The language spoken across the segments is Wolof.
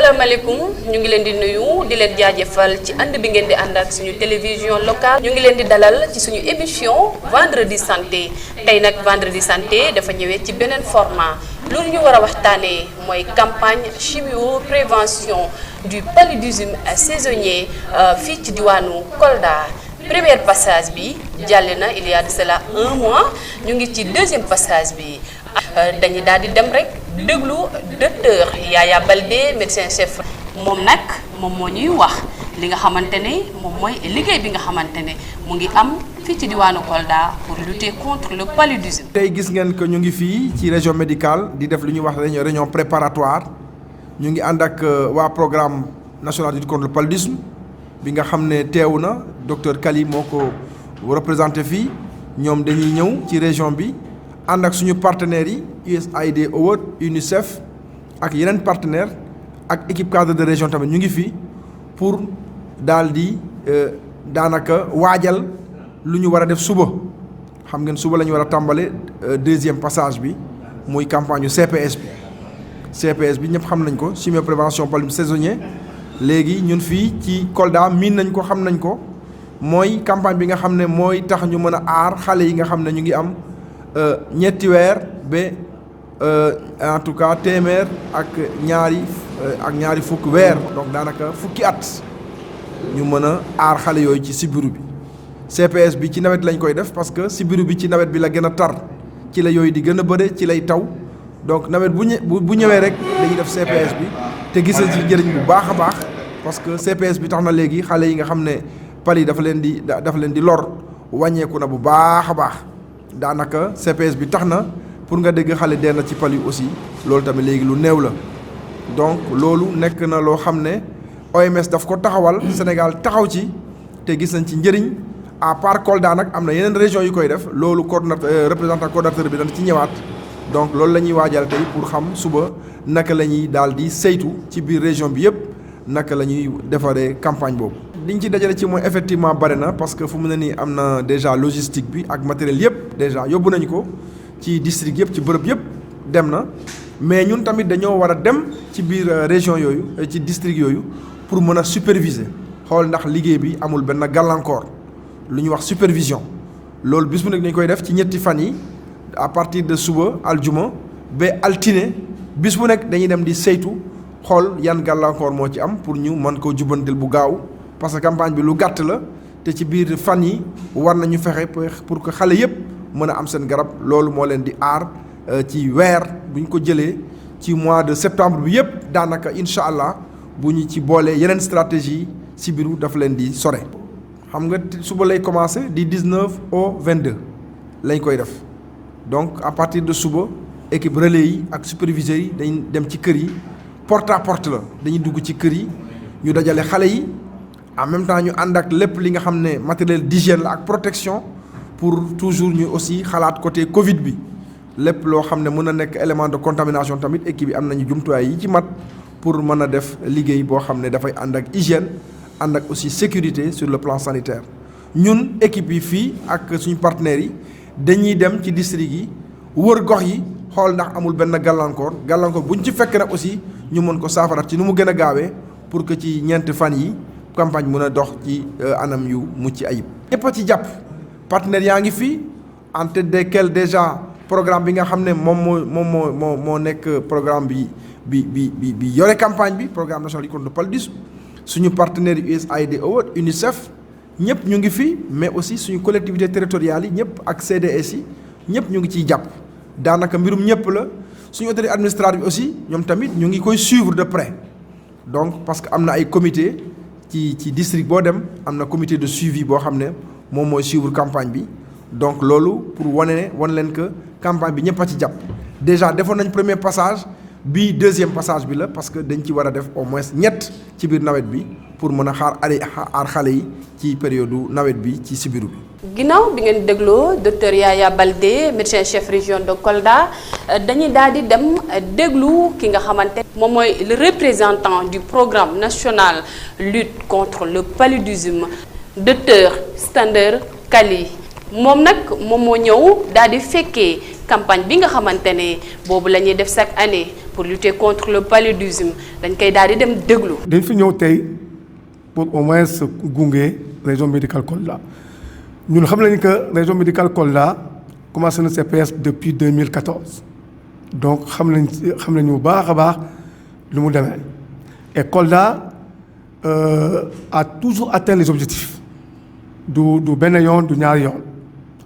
asalaamaaleykum ñu ngi leen di nuyu di leen jaajëfal ci ànd bi ngeen di ànd ak suñu télévision locale ñu ngi leen di dalal ci suñu émission vendredi santé tey nag vendredi santé dafa ñëwee ci beneen format loolu ñu war a waxtaanee mooy campagne chimio prévention du paludisme saisonnier fii ci diwaanu Kolda. Premier passage bi jàll na il y a de cela 1 mois ñu ngi ci deuxième passage bi dañuy daal di dem rek déglu docteur Yaya Baldé médecin chef moom nag moom moo ñuy wax li nga xamante ne moom mooy liggéey bi nga xamante ne mu ngi am fii ci diwaanu Kolda pour lutter contre le paludisme. tey gis ngeen que ñu ngi fii ci région médicale di def lu ñuy wax réunion préparatoire ñu ngi ànd ak waa programme national de lutte contre le paludisme bi nga xam ne teew na docteur Kali moo ko représenté fii ñoom dañuy ñëw ci région bi ànd ak suñu partenaires yi USAID Award UNICEF ak yeneen partenaires ak équipe cadre de région tamit ñu ngi fii pour daal di daanaka waajal lu ñu war a def suba xam ngeen suba la ñu war a tàmbale deuxième passage bi muy campagne CPS bi CPS bi ñëpp xam nañ ko chimio prévention paludisme saisonnier léegi ñun fii ci Kolda miin nañ ko xam nañ ko mooy campagne bi nga xam ne mooy tax ñu mën a aar xale yi nga xam ne ñu ngi am ñetti weer ba en tout cas téeméer ak ñaari fukk weer donc daanaka fukki at ñu mën a aar xale yooyu ci sibiru bi CPS bi ci nawet lañ koy def parce que sibiru bi ci nawet bi la gën a tar ci la yooyu di gën a bëre ci lay taw donc nawet bu ñëwee rek dañuy def CPS bi te gis nañ ci njëriñ bu baax a baax parce que CPS bi tax na léegi xale yi nga xam ne pal yi dafa leen di lor wàññeeku na bu baax a baax daanaka CPS bi tax na pour nga dégg xale dee na ci pal yi aussi loolu tamit léegi lu néew la donc loolu nekk na loo xam ne OMS daf ko taxawal Sénégal taxaw ci te gis nañ ci njëriñ à part Kolda nag am na yeneen région yu koy def loolu coordonnateur représentant coordonnateur bi dana ci ñëwaat donc loolu la ñuy waajal tey pour xam suba naka la ñuy daal di saytu ci biir région bi yëpp naka la ñuy defaree campagne boobu. liñ ci dajale ci mooy effectivement bari na parce que fu mu ne nii am na déjà logistique bi ak matériel yëpp déjà yóbbu nañu ko ci district yëpp ci bërëb yëpp dem na mais ñun tamit dañoo war a dem ci biir région yooyu ci district yooyu pour mën a superviser xool ndax liggéey bi amul benn gàllankoor lu ñuy wax supervision loolu bis bu nekk dañ koy def ci ñetti fan yi à partir de suba aljuma ba altine bis bu nekk dañuy dem di saytu xool yan gàllankoor moo ci am pour ñu mën koo jubbantil bu gaaw parce que campagne bi lu gàtt la te ci biir fan yi war nañu fexe pour que xale yëpp mën a am seen garab loolu moo leen di aar ci weer bu ñu ko jëlee ci mois de septembre bi yëpp daanaka incha allah bu ñu ci boolee yeneen stratégie sibiru dafa leen di sore. xam nga suba lay commencé di 19 au 22 lañ koy def donc à partir de suba équipe relais yi ak superviseurs yi dañ dem ci kër yi porte à porte la dañuy dugg ci kër yi ñu dajale xale yi en même temps ñu ànd ak lépp li nga xam ne matériel d'hygiène la ak protection pour toujours ñu aussi xalaat côté Covid bi lépp loo xam ne mën na nekk élément de contamination tamit équipe yi am nañu jumtuwaay yi ci mat pour mën a def liggéey boo xam ne dafay ànd ak hygiène ànd ak aussi sécurité sur le plan sanitaire ñun équipe yi fii ak suñu partenaires yi dañuy dem ci district yi wër gox yi xool ndax amul benn gàllankoor bu ñu ci fekk nag aussi ñu mën ko saafara ci nu mu gën a gaawee pour que ci ñeenti fan yi campagne mën a dox ci anam yu mucc ayib. ñëpp a ci jàpp partenaires yaa ngi fii en tête desquels déjà programme bi nga xam ne moo nekk programme bi yore campagne bi programme national de lutte contre le paludisme suñu partenaires yi USAID Award UNICEF ñëpp ñu ngi fi mais aussi suñu collectivités territoriales yi ñëpp ak CDS yi ñëpp ñu ngi ciy jàpp daanaka mbirum ñëpp la suñu autorité administrative bi aussi ñoom tamit ñu ngi koy suivre de près donc parce que am na ay comité ci district boo dem am na comité de suivi boo xam ne moom mooy suivre campagne bi donc loolu pour wan leen que campagne bi ñëpp a ci jàpp déjà defoon nañ premier passage bi deuxième passage bi la parce que dañ ci war a def au moins ñett ci biir nawet bi pour mën a aar xale yi ci période nawet bi ci sibiru bi. ginnaaw bi ngeen dégloo docteur Yaya Baldé médecin chef région de Kolda dañuy daal di dem déglu ki nga xamante moom mooy le représentant du programme national lutte contre le paludisme docteur Stander Kali moom nag moom moo ñëw daal di fekkee campagne bi nga xamante ne boobu la ñuy def chaque année pour lutter contre le paludisme dañ koy daal di dem déglu. dañ fi ñëw tey pour au moins gunge région médicale Kolda ñun xam nañu que région médicale Kolda commencé na CPS depuis 2014 donc xam nañu bu baax a baax lu mu demee et Kolda a toujours atteint les objectifs du benn yoon du ñaari yoon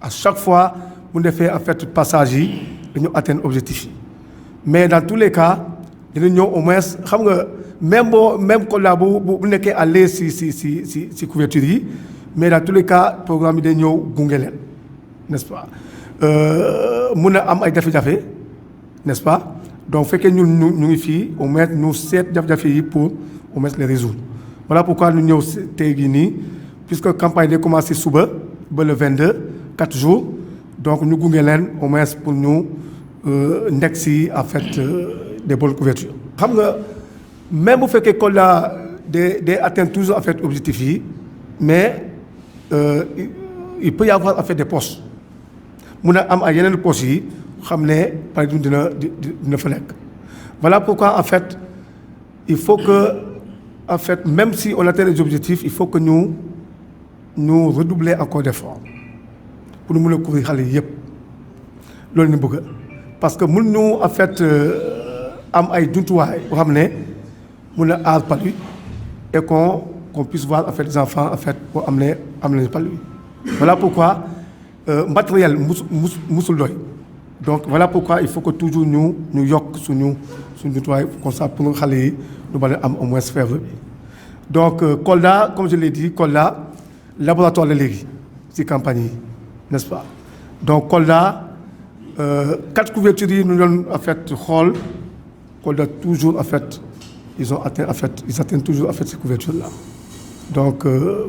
à chaque fois bu defee en fait passage yi dañu atteindre objectif yi mais dans tous les cas dina ñëw au moins xam nga même Kolda bu nekkee à l'aise si couverture yi mais dans tous les cas programme yi day ñëw gunge leen n'est-ce pas mun na am ay jafe-jafe n'est-ce pas donc fekkee ñun ñu ngi fii au moins ñu seet jafe-jafe yi pour au moins les résoudre voilà pourquoi ñu ñëw tey jii nii puisque campagne day commencé suba ba le 22 4 jours donc ñu gunge leen au moins pour ñu nekk si en fait des bonnes couvertures. xam nga même bu fekkee Kolda day atteindre toujours en fait objectif yi mais il peut y avoir en fait des postes mun a am ay yeneen postes yi xam ne par exemple dina fa nekk. voilà pourquoi en fait il faut que en fait même si on atteint les objectifs il faut que ñu redoubler encore d'efforts pour ñu mun a couvrir xale yi yëpp loolu ñu bëgg parce que mun ñu en fait am ay jumtuwaay boo xam ne mun a aar palu et qu'on puisse voir en fait les enfants en fait boo am nañu palu. voilà pourquoi matériel musul doy donc voilà pourquoi il faut que toujours ñu yokk suñu jumtuwaay comme ça pour xale yi ñu mën a am au moins feebar bi donc Kolda comme je l'ai dit Kolda laboratoire la léegi ci campagne yi n'est-ce pas donc Kolda 4 couvertures yi ñu doon en fait xool Kolda toujours en fait ils atteignent toujours en fait ces couvertures là donc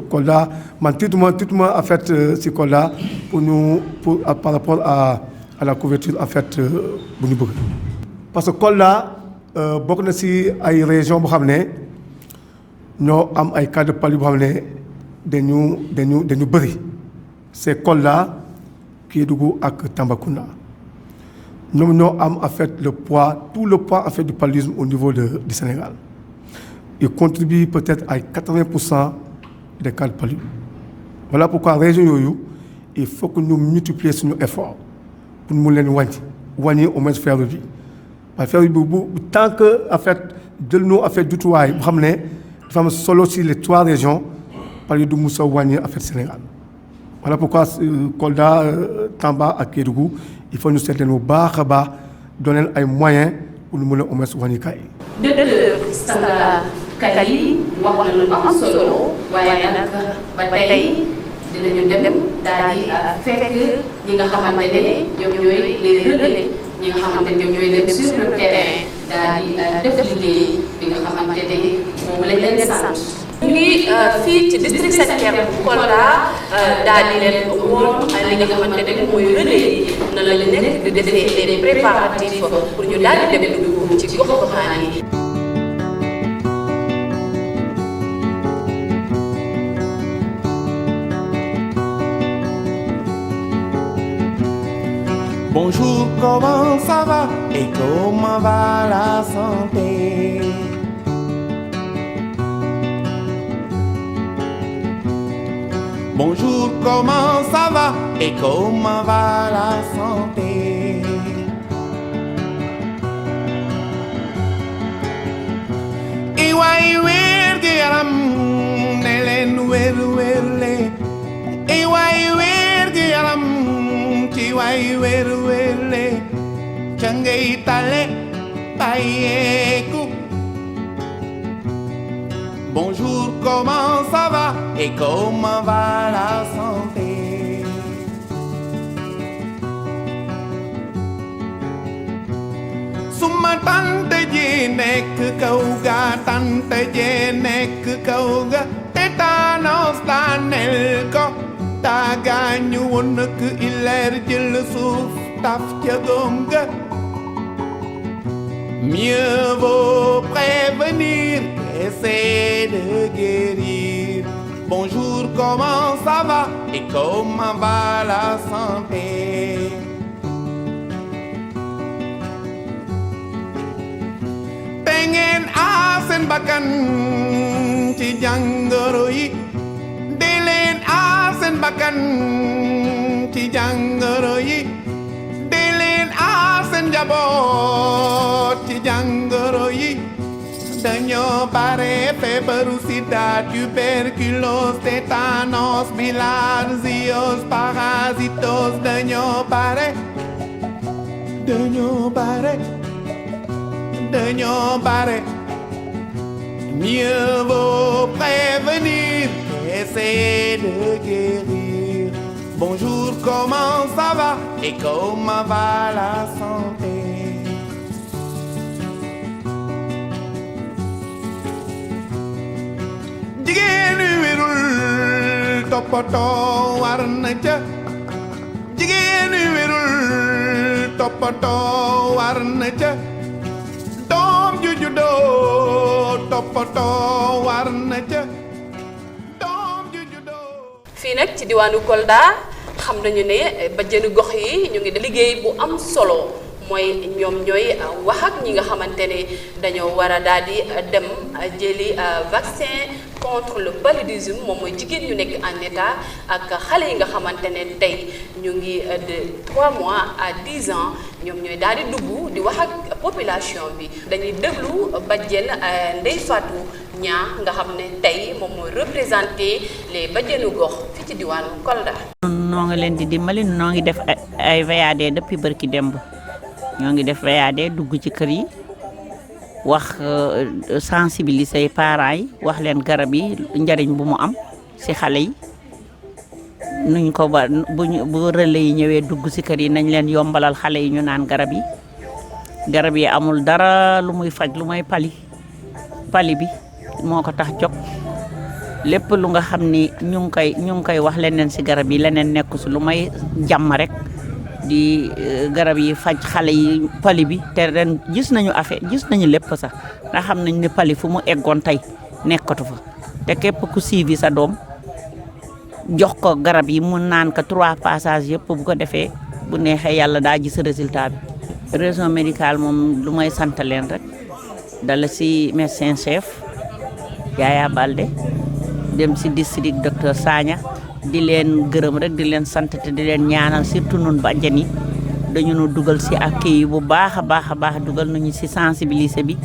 Kolda man tiituma en fait ci Kolda par rapport à la couverture en fait bu ñu bëgg parce que Kolda bokk na ci ay région boo xam ne ñoo am ay cas de palu boo xam ne dañu bëri c'est Kolda Kédougou ak Tambacounda ñoom ñoo am en fait tout le poids en fait du paludisme au niveau du Sénégal il contribue peut-être à 80% des cas de palu. Voilà pourquoi région yooyu il faut que ñu multiplier suñu effort pour mu leen wàññi au moins feebar bi parce que feebar bi tant que en fait jël ñu en fait jutuwaay bu xam ne dafa am solo si les 3 régions palu du mus a wàññi en fait Sénégal. voilà pourquoi Kolda Tamba ak Kédougou il faut ñu seet leen bu baax a baax doon leen ay moyens pour ñu mën a au moins wàññi cas yi. docteur Sanga Kali wax na lu am solo waaye nag ba tey dinañu dem daal di fekk ñi nga xamante ne ñoom ñooy les relais ñi nga xamante ne ñoom ñooy dem sur le terrain daal di def liggéey bi nga xamante ne moom lañ leen sant. ñu ngi fii ci district sanitaire bu Kolda daal di leen woon li nga xamante ne mooy relais yi na la nekk di defee les préparatifs pour ñu daal di dem dugg ci gox-goxaan yi. Bonjour, comment ça va et comment va la santé? Bonjour, comment ça va et comment va la santé? Iwai wergi yaram nelen werle. Iwai wergi yaram chiwai werle. Changay tale payeku. Bonjour, comment ça va et comment va la santé? Suma tante ji nekk kaw ga tante ji nekk kaw ga tétanos daaneel ko daa gaañu woon nak ileer jël suuf taf ca góom ga. Mieux vaut prévenir qu'essayer de guérir. Bonjour, comment ça va et comment va la santé? ngeen aar seen bakkan ci jàngoro yi dee leen aar seen bakkan ci jàngoro yi dee leen aar seen njaboot ci jàngoro yi dañoo bare feebaru sida tuberculose tétanos bilharziose parasitose dañoo bare mieux vaut prévenir qu'essayer de guérir. Bonjour, comment ça va et comment va la santé? Jigéenu wérul toppatoo war na ca. Jigéenu wérul toppatoo war na ca. Doom ju juddoo toppatoo war na ca. Doom ju juddoo. fii nag ci diwaanu Kolda xam nañu ne bajjenu gox yi ñu ngi def liggéey bu am solo mooy ñoom ñooy wax ak ñi nga xamante ne dañoo war a daal di dem jëli vaccin contre le paludisme moom mooy jigéen ñu nekk en état ak xale yi nga xamante ne tey ñu ngi de 3 mois à 10 ans ñoom ñooy daal di dugg di wax ak population bi dañuy déglu bajjen Ndeye Fatou Niang nga xam ne tey moom mooy représenté les bajjenu gox fii ci diwaanu Kolda. noo ngi leen di dimbali noo ngi def ay VAD depuis barki démb ñoo ngi def VAD dugg ci kër yi wax sensibiliser parents yi wax leen garab yi njariñ bu mu am ci xale yi nuñ ko ba bu relais yi ñëwee dugg ci kër yi nañ leen yombalal xale yi ñu naan garab yi amul dara lu muy faj lu may pali bi moo ko tax jóg lépp lu nga xam ni ñu ngi koy wax leneen ci garab yi leneen nekku ci lu may jàmm rek di garab yi faj xale yi pali bi te ren gis nañu lépp sax ndax xam nañ ne pali fu mu eggoon tey nekkatu fa te képp ku suivi sa doom jox ko garab yi mu naan ko 3 passages yëpp bu ko defee bu neexee yàlla daa gis résultat bi. région médicale moom lu may sant leen rek dala ci médecin chef Yaya Balde dem ci district docteur Sagna di leen gërëm rek di leen sant te di leen ñaanal surtout nun bàjjen yi dañu nu dugal ci accueil bu baax a baax dugal nañu ci sensibiliser bi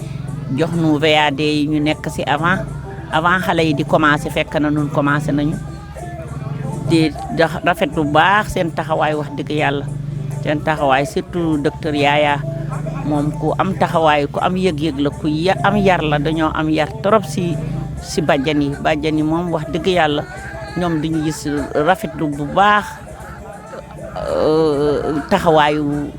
jox nu VAD yi ñu nekk ci avant xale yi di commencer fekk na nun commencer nañu di rafet bu baax seen taxawaay wax dëgg yàlla seen taxawaay surtout docteur Yaya moom ku am taxawaay ku am yëg-yëg la ku am yar la dañoo am yar trop ci bàjjen yi moom wax dëgg yàlla ñoom dañu gis rafetlu bu baax taxawaayu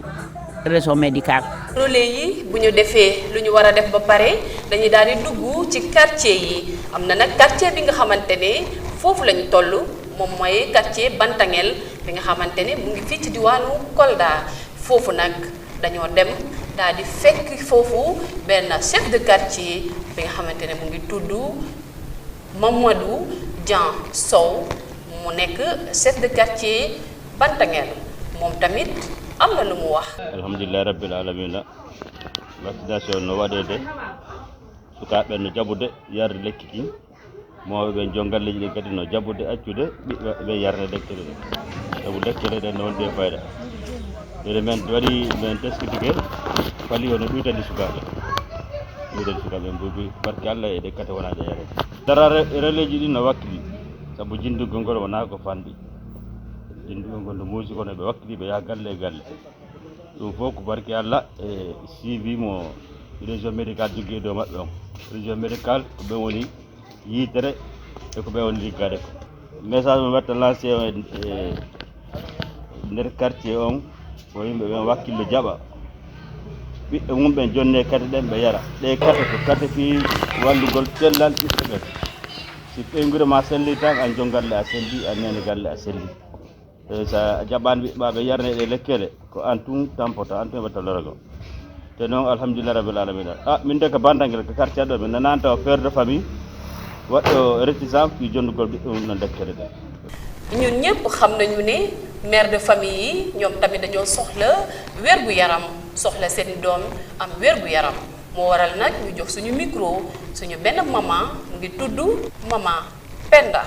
région médicale. relais yi bu ñu defee lu ñu war a def ba pare dañuy daal di dugg ci quartier yi am na nag quartier bi nga xamante ne foofu lañu toll moom mooy quartier Bantangel bi nga xamante ne mu ngi fii ci diwaanu Kolda foofu nag dañoo dem daal di fekk foofu benn chef de quartier bi nga xamante ne mu ngi tudd Mamadou Jean Sow mu nekk chef de quartier Bantangel moom tamit am na lu mu wax. alhamdulillah rabbil alamina vaccination no waɗede sukaɓe no jaɓude yarde lekki ki mawɓe ɓe jongalleji ɗi kadi no jaɓude accude ɓiɓɓe ɓe yarde lekkele ɗe sabu lekkele ɗe no wonde fayda ɗeɗe men waɗi men teskitike fali hono ɗuytani sukaɓe mbubi barke Allah e ɗekkate wonaɗe yare dara relais ji ɗi no wakkili sabu jindugol ngol wona ko fanɗi jindugol ngol no muusi kono ɓe wakkili ɓe yaha galle e galle ɗum fof ko barke Allah e suivi mo région médical jogui dow maɓɓe on région médical ko ɓen woni yiitere e ko ɓen woni liggade ko message mo watta lancé o e nder quartier on ko yimɓe ɓen wakkille jaɓa ɓiɓɓe mum ɓen jonne kate ɗen ɓe yara ɗe kate ko kate fi wallugol cellal ɓiɓɓe ɓen si ɓeygurema selli tan an jon galle a selli a nene galle a selli sa jaɓani ɓiɓɓaɓe yarne ɗe lekkele ko an tun tampota an tun watta lorogo te noon alhamdulillah rabbil alamina min de ko Bantangel ko quartier ɗo min nanani taw père de famille waɗɗo réticence fi jondugol ɓiɓɓe mum no lekkele ɗe ñun ñëpp xam nañu ne mère de famille yi ñoom tamit dañoo soxla wér gu yaram soxla seen doom am wér gu yaram moo waral nag ñu jox suñu micro suñu benn maman mu ngi tudd maman Penda.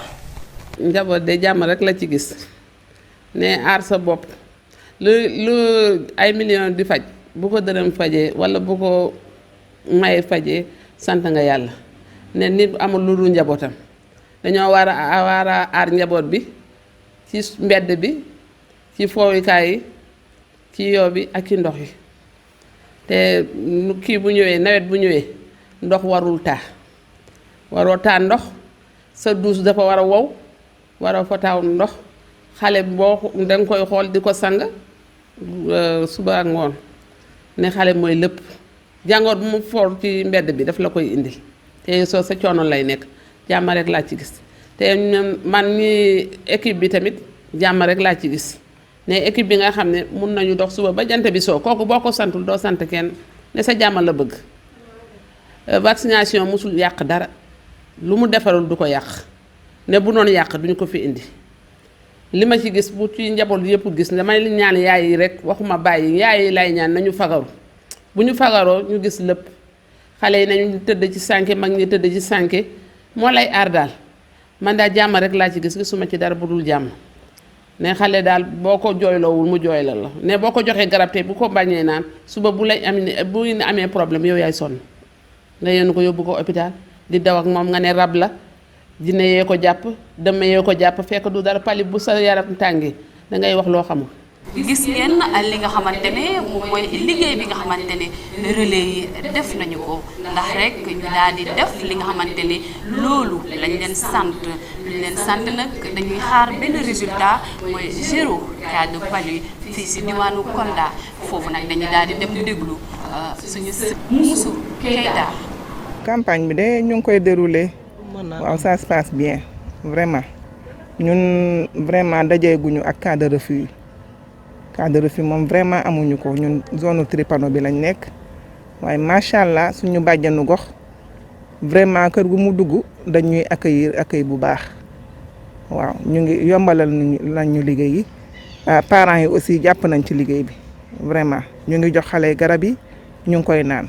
njaboot de jàmm rek la ci gis ne aar sa bopp lu ay millions di faj bu ko dërëm fajee wala bu ko may fajee sant nga yàlla ne nit amul lu dul njabootam dañoo war a aar njaboot bi ci mbedd bi ci foowukaay yi ci yoo bi ak ci ndox yi te kii bu ñëwee nawet bu ñëwee ndox warul taa waroo taa ndox sa douche dafa war a wow waroo fa taaw ndox xale boo danga koy xool di ko sang suba ak ngoon ne xale mooy lépp jàngoor bu mu for ci mbedd bi daf la koy indil te soo sa coono lay nekk jàmm rek laa ci gis te man ñi équipe bi tamit jàmm rek laa ci gis ne équipe bi nga xam ne mun nañu dox suba ba jant bi soo kooku boo ko santul doo sant kenn ne sa jàmm la bëgg vaccination musul yàq dara lu mu defarul du ko yàq ne bu noonu yàq duñu ko fi indi li ma ci gis bu ci njaboot yëpp gis damay ñaan yaay yi rek waxuma bàyyi yaay yi lay ñaan nañu fagaru bu ñu fagaroo ñu gis lépp xale yi nañu tëdd ci sànke mag ñi tëdd ci sànke moo lay aar daal man daal jàmm rek laa ci gis gisuma ci dara bu dul jàmm ne xale daal boo ko jooyloowul mu jooy la ne boo ko joxee garab te bu ko bañee naan suba bu lay bu amee problème yow yaay sonn nga yéen ko yóbbu ko hôpital di daw ak moom nga ne rab la dina yee ko jàpp dama yee ko jàpp fekk du dara pali bu sa yaram tàngee dangay wax loo xamul. gis ngeen li nga xamante ne moom mooy liggéey bi nga xamante ne relais yi def nañu ko ndax rek ñu daal di def li nga xamante ne loolu lañ leen sant nag dañuy xaar benn résultat mooy 0 cas de palu fii si diwaanu Kolda foofu nag dañuy daal di dem déglu suñu Moussou Keita. campagne bi de ñu ngi koy dérouler waaw ça se passe bien vraiment ñun vraiment dajeeguñu ak cas de refus moom vraiment amuñu ko ñun zone Tripano bi lañ nekk waaye macha allah suñu bàjjanu gox vraiment kër gu mu dugg dañuy accueil bu baax waaw ñu ngi yombalal nañu liggéey yi parents yi aussi jàpp nañ ci liggéey bi vraiment ñu ngi jox xale garab yi ñu ngi koy naan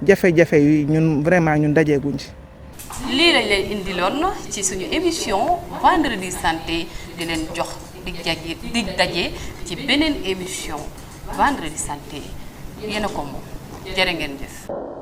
jafe-jafe yi ñun vraiment ñun dajeeguñ ci. lii lañ leen indiloon ci suñu émission vendredi santé di leen jox dig daje ci beneen émission vendredi santé yéen a ko moom jërë ngeen jëf.